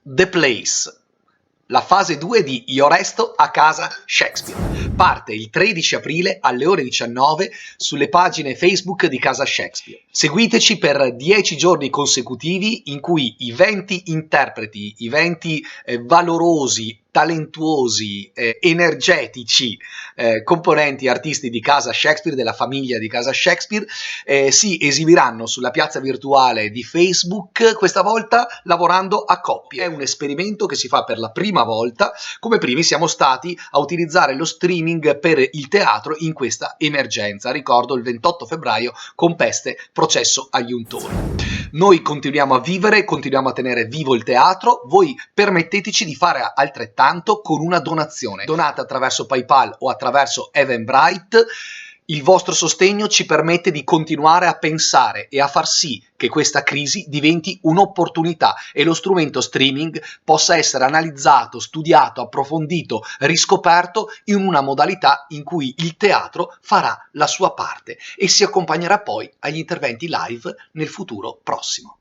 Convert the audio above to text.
The Place, la fase 2 di Io resto a casa Shakespeare. Parte il 13 aprile alle ore 19 sulle pagine Facebook di Casa Shakespeare. Seguiteci per 10 giorni consecutivi in cui i 20 interpreti, i 20 valorosi, talentuosi, energetici componenti artisti di Casa Shakespeare, della famiglia di Casa Shakespeare, si esibiranno sulla piazza virtuale di Facebook, questa volta lavorando a coppie. È un esperimento che si fa per la prima volta, come primi siamo stati a utilizzare lo streaming per il teatro in questa emergenza. Ricordo il 28 febbraio con Peste, processo agli untori. Noi continuiamo a vivere, continuiamo a tenere vivo il teatro, voi permetteteci di fare altrettanto con una donazione. Donate attraverso PayPal o attraverso Eventbrite. Il vostro sostegno ci permette di continuare a pensare e a far sì che questa crisi diventi un'opportunità e lo strumento streaming possa essere analizzato, studiato, approfondito, riscoperto in una modalità in cui il teatro farà la sua parte e si accompagnerà poi agli interventi live nel futuro prossimo.